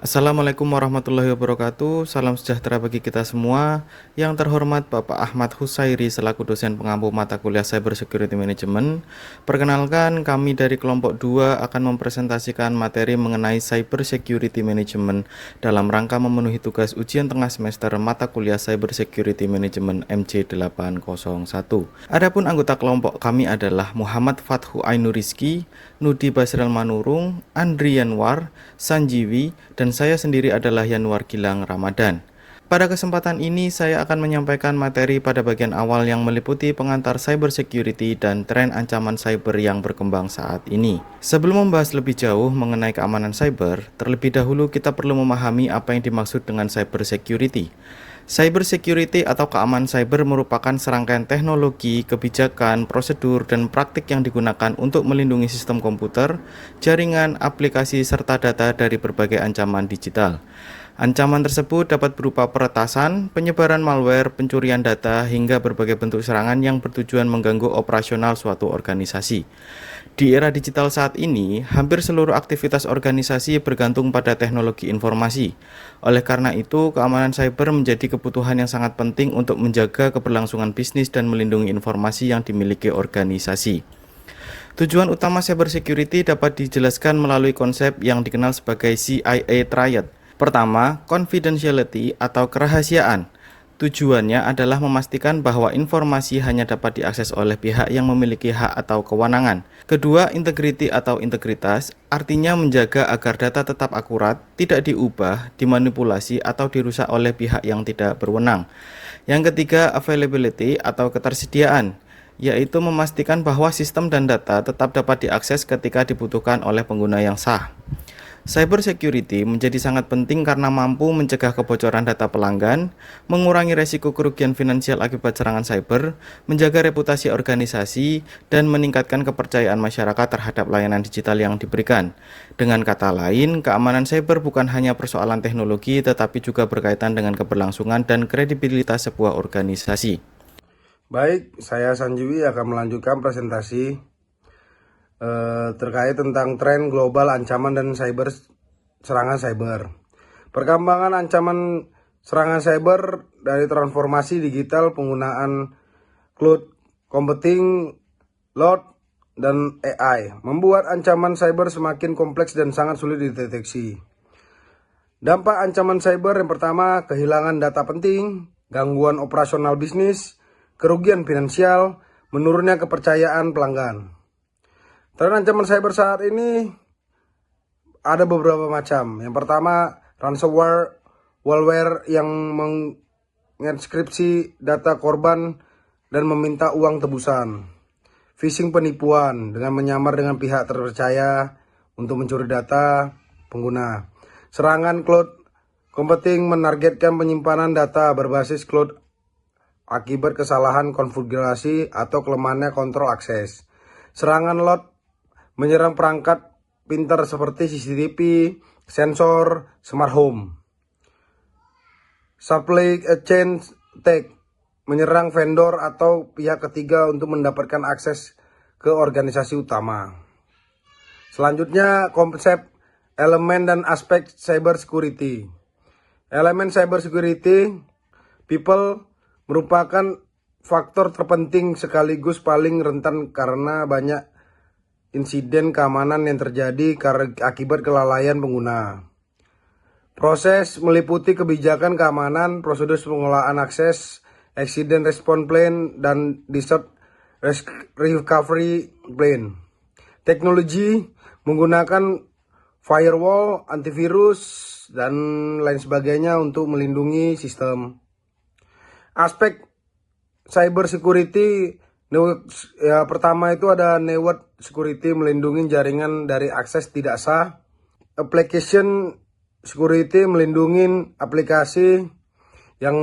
Assalamualaikum warahmatullahi wabarakatuh. Salam sejahtera bagi kita semua. Yang terhormat Bapak Ahmad Husairi selaku dosen pengampu mata kuliah Cyber Security Management. Perkenalkan, kami dari kelompok 2 akan mempresentasikan materi mengenai Cyber Security Management dalam rangka memenuhi tugas ujian tengah semester mata kuliah Cyber Security Management MC801. Adapun anggota kelompok kami adalah Muhammad Fathu Ainur Rizki, Nudi Basral Manurung, Andri Yanwar, Sanjiwi, dan saya sendiri adalah Yanwar Gilang Ramadan. Pada kesempatan ini saya akan menyampaikan materi pada bagian awal yang meliputi pengantar cyber security dan tren ancaman cyber yang berkembang saat ini. Sebelum membahas lebih jauh mengenai keamanan cyber, terlebih dahulu kita perlu memahami apa yang dimaksud dengan cyber security. Cyber security atau keamanan cyber merupakan serangkaian teknologi, kebijakan, prosedur, dan praktik yang digunakan untuk melindungi sistem komputer, jaringan, aplikasi, serta data dari berbagai ancaman digital. Ancaman tersebut dapat berupa peretasan, penyebaran malware, pencurian data, hingga berbagai bentuk serangan yang bertujuan mengganggu operasional suatu organisasi. Di era digital saat ini, hampir seluruh aktivitas organisasi bergantung pada teknologi informasi. Oleh karena itu, keamanan cyber menjadi kebutuhan yang sangat penting untuk menjaga keberlangsungan bisnis dan melindungi informasi yang dimiliki organisasi. Tujuan utama cyber security dapat dijelaskan melalui konsep yang dikenal sebagai CIA Triad. Pertama, confidentiality atau kerahasiaan. Tujuannya adalah memastikan bahwa informasi hanya dapat diakses oleh pihak yang memiliki hak atau kewenangan. Kedua, integrity atau integritas, artinya menjaga agar data tetap akurat, tidak diubah, dimanipulasi, atau dirusak oleh pihak yang tidak berwenang. Yang ketiga, availability atau ketersediaan, yaitu memastikan bahwa sistem dan data tetap dapat diakses ketika dibutuhkan oleh pengguna yang sah. Cyber security menjadi sangat penting karena mampu mencegah kebocoran data pelanggan, mengurangi resiko kerugian finansial akibat serangan cyber, menjaga reputasi organisasi, dan meningkatkan kepercayaan masyarakat terhadap layanan digital yang diberikan. Dengan kata lain, keamanan cyber bukan hanya persoalan teknologi, tetapi juga berkaitan dengan keberlangsungan dan kredibilitas sebuah organisasi. Baik, saya Sanjiwi akan melanjutkan presentasi terkait tentang tren global ancaman dan serangan cyber. Perkembangan ancaman serangan cyber dari transformasi digital, penggunaan cloud computing, load, dan AI membuat ancaman cyber semakin kompleks dan sangat sulit dideteksi. Dampak ancaman cyber yang pertama, kehilangan data penting, gangguan operasional bisnis, kerugian finansial, menurunnya kepercayaan pelanggan. Tren ancaman cyber saat ini ada beberapa macam. Yang pertama, ransomware, malware yang menginskripsi data korban dan meminta uang tebusan. Phishing, penipuan dengan menyamar dengan pihak terpercaya untuk mencuri data pengguna. Serangan cloud computing menargetkan penyimpanan data berbasis cloud akibat kesalahan konfigurasi atau kelemahannya kontrol akses. Serangan load menyerang perangkat pintar seperti CCTV, sensor, smart home. Supply chain attack menyerang vendor atau pihak ketiga untuk mendapatkan akses ke organisasi utama. Selanjutnya, konsep elemen dan aspek cyber security. Elemen cyber security, people merupakan faktor terpenting sekaligus paling rentan karena banyak insiden keamanan yang terjadi akibat kelalaian pengguna. Proses meliputi kebijakan keamanan, prosedur pengelolaan akses, accident response plan, dan disaster recovery plan. Teknologi menggunakan firewall, antivirus, dan lain sebagainya untuk melindungi sistem. Aspek cyber security, pertama itu ada network security, melindungi jaringan dari akses tidak sah. Application security, melindungi aplikasi yang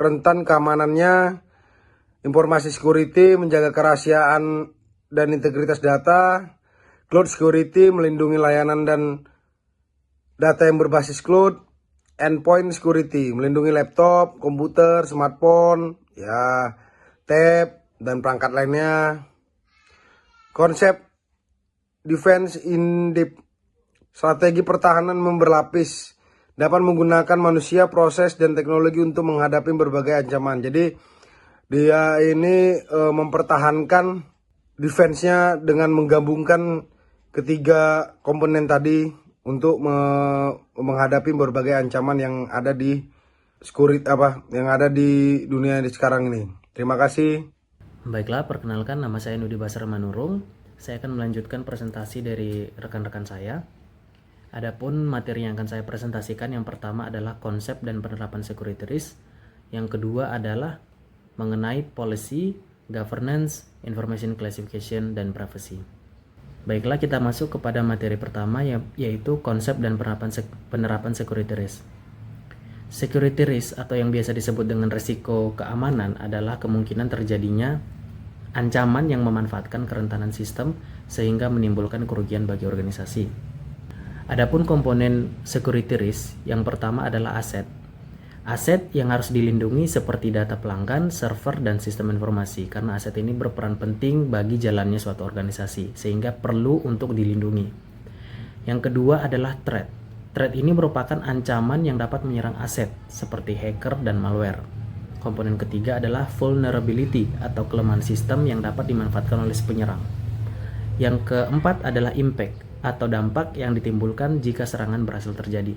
rentan keamanannya. Informasi security, menjaga kerahasiaan dan integritas data. Cloud security, melindungi layanan dan data yang berbasis cloud. Endpoint security, melindungi laptop, komputer, smartphone, tab, dan perangkat lainnya. Konsep defense in depth, strategi pertahanan berlapis, dapat menggunakan manusia, proses, dan teknologi untuk menghadapi berbagai ancaman. Jadi dia ini mempertahankan defense-nya dengan menggabungkan ketiga komponen tadi untuk menghadapi berbagai ancaman yang ada di yang ada di dunia sekarang ini. Terima kasih. Baiklah, perkenalkan, nama saya Nudi Basar Manurung. Saya akan melanjutkan presentasi dari rekan-rekan saya. Adapun materi yang akan saya presentasikan, yang pertama adalah konsep dan penerapan security risk. Yang kedua adalah mengenai policy, governance, information classification, dan privacy. Baiklah, kita masuk kepada materi pertama, yaitu konsep dan penerapan security risk. Security risk atau yang biasa disebut dengan risiko keamanan adalah kemungkinan terjadinya ancaman yang memanfaatkan kerentanan sistem sehingga menimbulkan kerugian bagi organisasi. Adapun komponen security risk, yang pertama adalah aset. Aset yang harus dilindungi seperti data pelanggan, server, dan sistem informasi, karena aset ini berperan penting bagi jalannya suatu organisasi, sehingga perlu untuk dilindungi. Yang kedua adalah threat. Threat ini merupakan ancaman yang dapat menyerang aset, seperti hacker dan malware. Komponen ketiga adalah vulnerability atau kelemahan sistem yang dapat dimanfaatkan oleh si penyerang. Yang keempat adalah impact atau dampak yang ditimbulkan jika serangan berhasil terjadi.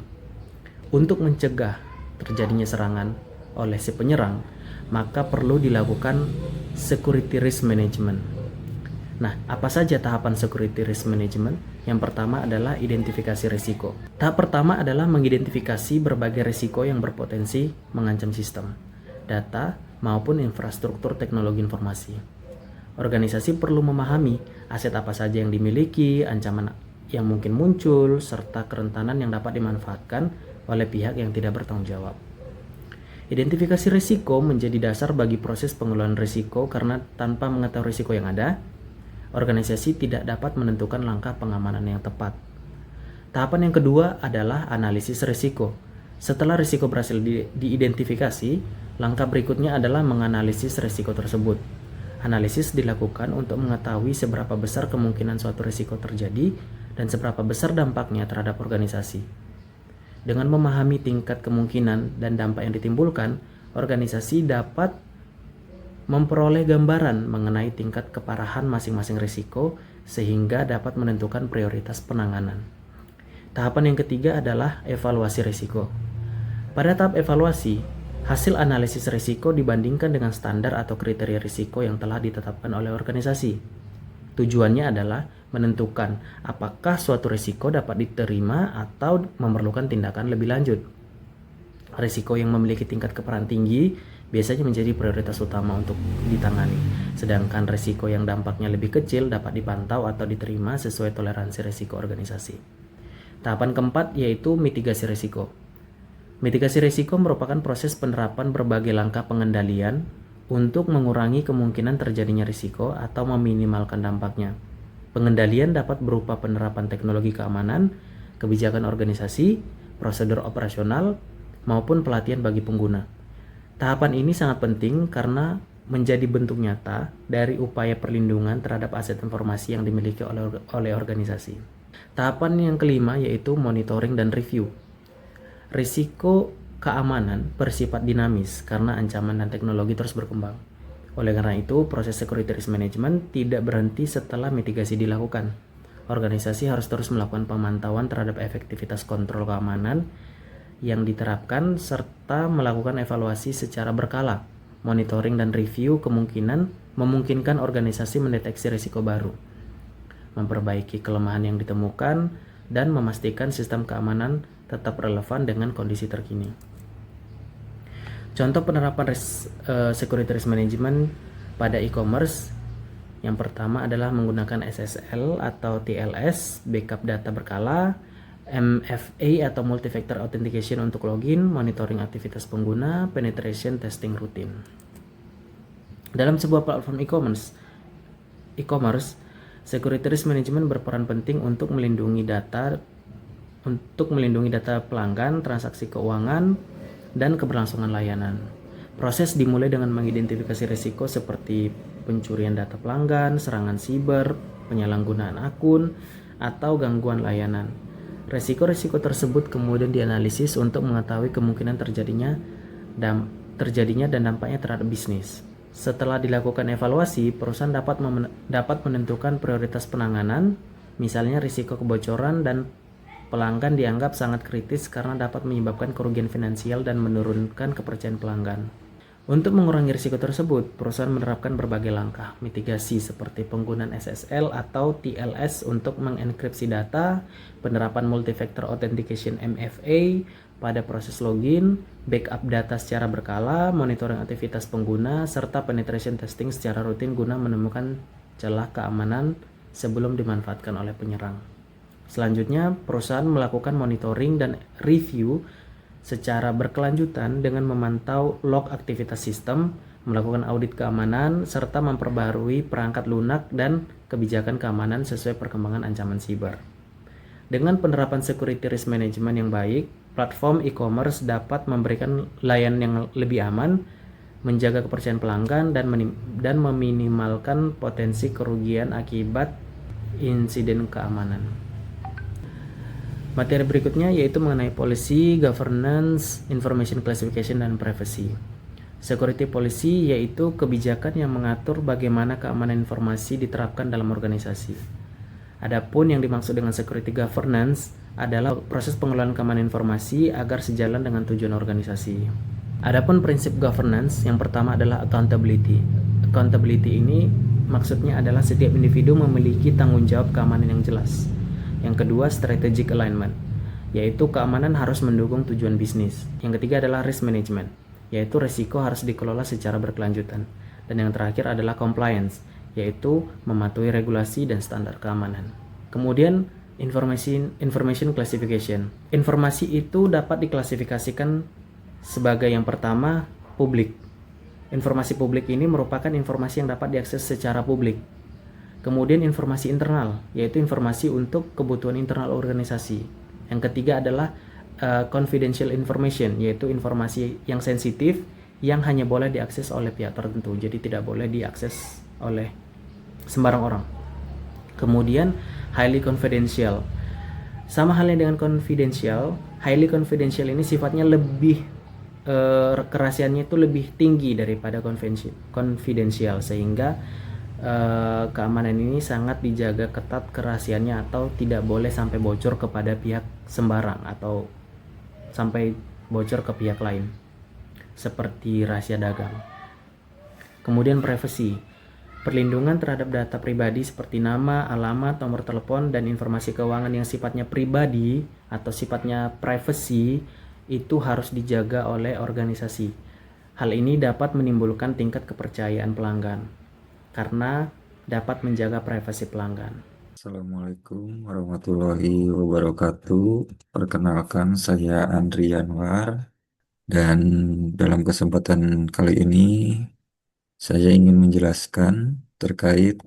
Untuk mencegah terjadinya serangan oleh si penyerang, maka perlu dilakukan security risk management. Nah, apa saja tahapan security risk management? Yang pertama adalah identifikasi risiko. Tahap pertama adalah mengidentifikasi berbagai risiko yang berpotensi mengancam sistem, data, maupun infrastruktur teknologi informasi. Organisasi perlu memahami aset apa saja yang dimiliki, ancaman yang mungkin muncul, serta kerentanan yang dapat dimanfaatkan oleh pihak yang tidak bertanggung jawab. Identifikasi risiko menjadi dasar bagi proses pengelolaan risiko, karena tanpa mengetahui risiko yang ada, organisasi tidak dapat menentukan langkah pengamanan yang tepat. Tahapan yang kedua adalah analisis risiko. Setelah risiko berhasil diidentifikasi, langkah berikutnya adalah menganalisis risiko tersebut. Analisis dilakukan untuk mengetahui seberapa besar kemungkinan suatu risiko terjadi dan seberapa besar dampaknya terhadap organisasi. Dengan memahami tingkat kemungkinan dan dampak yang ditimbulkan, organisasi dapat memperoleh gambaran mengenai tingkat keparahan masing-masing risiko sehingga dapat menentukan prioritas penanganan. Tahapan yang ketiga adalah evaluasi risiko. Pada tahap evaluasi, hasil analisis risiko dibandingkan dengan standar atau kriteria risiko yang telah ditetapkan oleh organisasi. Tujuannya adalah menentukan apakah suatu risiko dapat diterima atau memerlukan tindakan lebih lanjut. Risiko yang memiliki tingkat keparahan tinggi biasanya menjadi prioritas utama untuk ditangani, sedangkan risiko yang dampaknya lebih kecil dapat dipantau atau diterima sesuai toleransi risiko organisasi. Tahapan keempat yaitu mitigasi risiko. Mitigasi risiko merupakan proses penerapan berbagai langkah pengendalian untuk mengurangi kemungkinan terjadinya risiko atau meminimalkan dampaknya. Pengendalian dapat berupa penerapan teknologi keamanan, kebijakan organisasi, prosedur operasional, maupun pelatihan bagi pengguna. Tahapan ini sangat penting karena menjadi bentuk nyata dari upaya perlindungan terhadap aset informasi yang dimiliki oleh organisasi. Tahapan yang kelima yaitu monitoring dan review. Risiko keamanan bersifat dinamis karena ancaman dan teknologi terus berkembang. Oleh karena itu, proses security risk management tidak berhenti setelah mitigasi dilakukan. Organisasi harus terus melakukan pemantauan terhadap efektivitas kontrol keamanan yang diterapkan serta melakukan evaluasi secara berkala. Monitoring dan review memungkinkan organisasi mendeteksi risiko baru, memperbaiki kelemahan yang ditemukan, dan memastikan sistem keamanan tetap relevan dengan kondisi terkini. Contoh penerapan security risk management pada e-commerce yang pertama adalah menggunakan SSL atau TLS, backup data berkala, MFA atau multi-factor authentication untuk login, monitoring aktivitas pengguna, penetration testing rutin. Dalam sebuah platform e-commerce, security risk management berperan penting untuk melindungi data pelanggan, transaksi keuangan, dan keberlangsungan layanan. Proses dimulai dengan mengidentifikasi risiko seperti pencurian data pelanggan, serangan siber, penyalahgunaan akun, atau gangguan layanan. Resiko-resiko tersebut kemudian dianalisis untuk mengetahui kemungkinan terjadinya dan dampaknya terhadap bisnis. Setelah dilakukan evaluasi, perusahaan dapat menentukan prioritas penanganan, misalnya risiko kebocoran dan pelanggan dianggap sangat kritis karena dapat menyebabkan kerugian finansial dan menurunkan kepercayaan pelanggan. Untuk mengurangi risiko tersebut, perusahaan menerapkan berbagai langkah mitigasi seperti penggunaan SSL atau TLS untuk mengenkripsi data, penerapan multi-factor authentication MFA pada proses login, backup data secara berkala, monitoring aktivitas pengguna, serta penetration testing secara rutin guna menemukan celah keamanan sebelum dimanfaatkan oleh penyerang. Selanjutnya, perusahaan melakukan monitoring dan review secara berkelanjutan dengan memantau log aktivitas sistem, melakukan audit keamanan, serta memperbarui perangkat lunak dan kebijakan keamanan sesuai perkembangan ancaman siber. Dengan penerapan security risk management yang baik, platform e-commerce dapat memberikan layanan yang lebih aman, menjaga kepercayaan pelanggan, dan meminimalkan potensi kerugian akibat insiden keamanan. Materi berikutnya yaitu mengenai policy, governance, information classification, dan privacy. Security policy yaitu kebijakan yang mengatur bagaimana keamanan informasi diterapkan dalam organisasi. Adapun yang dimaksud dengan security governance adalah proses pengelolaan keamanan informasi agar sejalan dengan tujuan organisasi. Adapun prinsip governance yang pertama adalah accountability. Accountability ini maksudnya adalah setiap individu memiliki tanggung jawab keamanan yang jelas. Yang kedua, strategic alignment, yaitu keamanan harus mendukung tujuan bisnis. Yang ketiga adalah risk management, yaitu risiko harus dikelola secara berkelanjutan. Dan yang terakhir adalah compliance, yaitu mematuhi regulasi dan standar keamanan. Kemudian, information classification. Informasi itu dapat diklasifikasikan sebagai yang pertama, publik. Informasi publik ini merupakan informasi yang dapat diakses secara publik. Kemudian informasi internal, yaitu informasi untuk kebutuhan internal organisasi. Yang ketiga adalah confidential information, yaitu informasi yang sensitif yang hanya boleh diakses oleh pihak tertentu, jadi tidak boleh diakses oleh sembarang orang. Kemudian highly confidential. Sama halnya dengan confidential, highly confidential ini sifatnya lebih kerahasiaannya itu lebih tinggi daripada confidential, sehingga keamanan ini sangat dijaga ketat kerahasiaannya atau tidak boleh sampai bocor kepada pihak sembarang atau sampai bocor ke pihak lain seperti rahasia dagang. Kemudian privacy, perlindungan terhadap data pribadi seperti nama, alamat, nomor telepon, dan informasi keuangan yang sifatnya pribadi atau sifatnya privacy itu harus dijaga oleh organisasi. Hal ini dapat menimbulkan tingkat kepercayaan pelanggan karena dapat menjaga privasi pelanggan. Assalamualaikum warahmatullahi wabarakatuh. Perkenalkan, saya Andri Yanwar, dan dalam kesempatan kali ini saya ingin menjelaskan terkait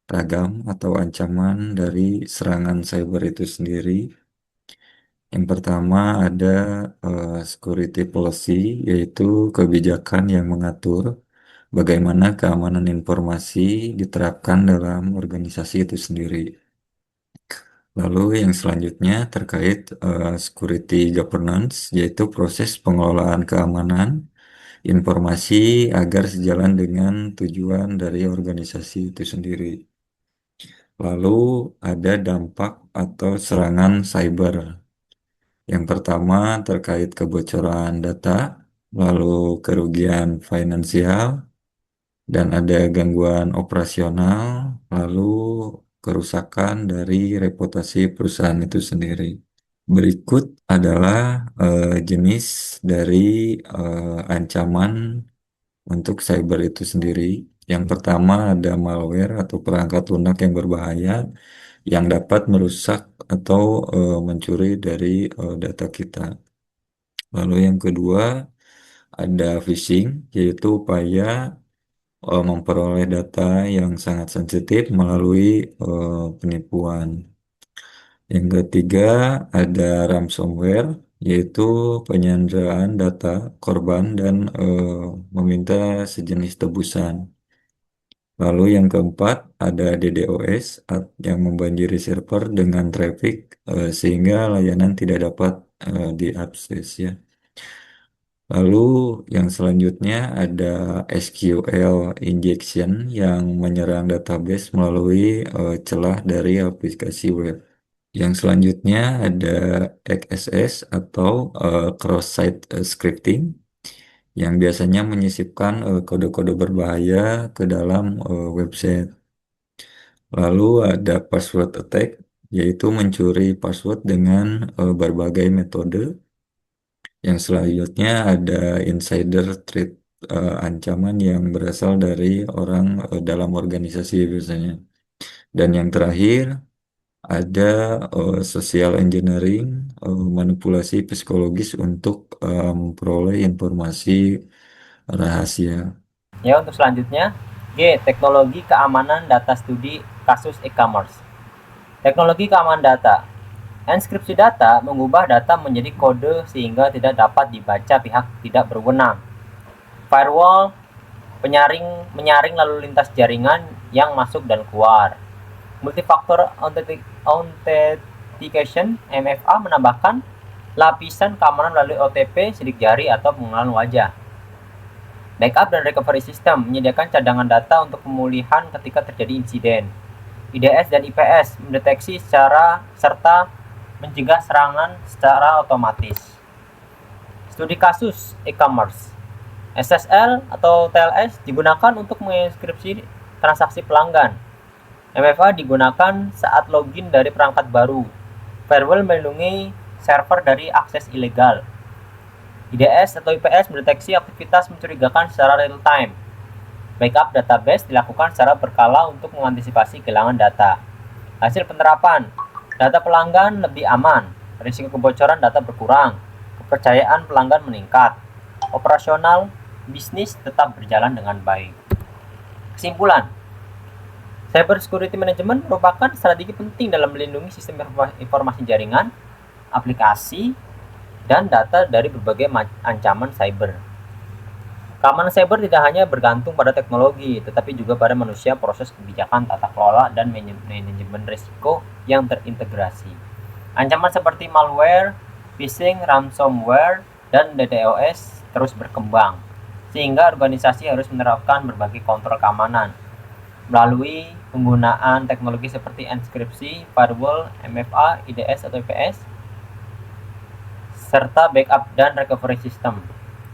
ragam atau ancaman dari serangan cyber itu sendiri. Yang pertama ada security policy, yaitu kebijakan yang mengatur bagaimana keamanan informasi diterapkan dalam organisasi itu sendiri. Lalu yang selanjutnya terkait security governance, yaitu proses pengelolaan keamanan informasi agar sejalan dengan tujuan dari organisasi itu sendiri. Lalu ada dampak atau serangan cyber. Yang pertama terkait kebocoran data, lalu kerugian finansial, dan ada gangguan operasional, lalu kerusakan dari reputasi perusahaan itu sendiri. Berikut adalah jenis dari ancaman untuk cyber itu sendiri. Yang pertama ada malware atau perangkat lunak yang berbahaya yang dapat merusak atau mencuri dari data kita. Lalu yang kedua ada phishing, yaitu upaya memperoleh data yang sangat sensitif melalui penipuan. Yang ketiga ada ransomware, yaitu penyanderaan data korban dan meminta sejenis tebusan. Lalu yang keempat ada DDoS yang membanjiri server dengan traffic sehingga layanan tidak dapat diakses ya. Lalu yang selanjutnya ada SQL injection yang menyerang database melalui celah dari aplikasi web. Yang selanjutnya ada XSS atau cross-site scripting yang biasanya menyisipkan kode-kode berbahaya ke dalam website. Lalu ada password attack, yaitu mencuri password dengan berbagai metode. Yang selanjutnya ada insider threat, ancaman yang berasal dari orang dalam organisasi biasanya. Dan yang terakhir ada social engineering, manipulasi psikologis untuk memperoleh informasi rahasia. Ya, untuk selanjutnya, G. Teknologi keamanan data studi kasus e-commerce. Teknologi keamanan data. Enskripsi data mengubah data menjadi kode sehingga tidak dapat dibaca pihak tidak berwenang. Firewall menyaring lalu lintas jaringan yang masuk dan keluar. Multifactor Authentication (MFA) menambahkan lapisan keamanan melalui OTP, sidik jari, atau pengenalan wajah. Backup dan recovery system menyediakan cadangan data untuk pemulihan ketika terjadi insiden. IDS dan IPS mendeteksi serta mencegah serangan secara otomatis. Studi kasus e-commerce. SSL atau TLS digunakan untuk menginskripsi transaksi pelanggan. MFA digunakan saat login dari perangkat baru. Firewall melindungi server dari akses ilegal. IDS atau IPS mendeteksi aktivitas mencurigakan secara real-time. Backup database dilakukan secara berkala untuk mengantisipasi kehilangan data. Hasil penerapan, data pelanggan lebih aman, risiko kebocoran data berkurang, kepercayaan pelanggan meningkat, operasional bisnis tetap berjalan dengan baik. Kesimpulan, Cyber Security Management merupakan strategi penting dalam melindungi sistem informasi jaringan, aplikasi, dan data dari berbagai ancaman cyber. Keamanan cyber tidak hanya bergantung pada teknologi, tetapi juga pada manusia, proses kebijakan, tata kelola, dan manajemen risiko yang terintegrasi. Ancaman seperti malware, phishing, ransomware, dan DDoS terus berkembang, sehingga organisasi harus menerapkan berbagai kontrol keamanan melalui penggunaan teknologi seperti enskripsi, firewall, MFA, IDS atau IPS, serta backup dan recovery system.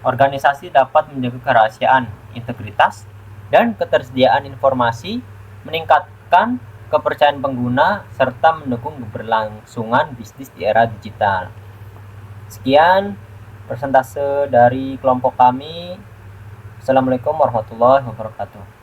Organisasi dapat menjaga kerahasiaan, integritas, dan ketersediaan informasi, meningkatkan kepercayaan pengguna, serta mendukung keberlangsungan bisnis di era digital. Sekian persentase dari kelompok kami. Assalamualaikum warahmatullahi wabarakatuh.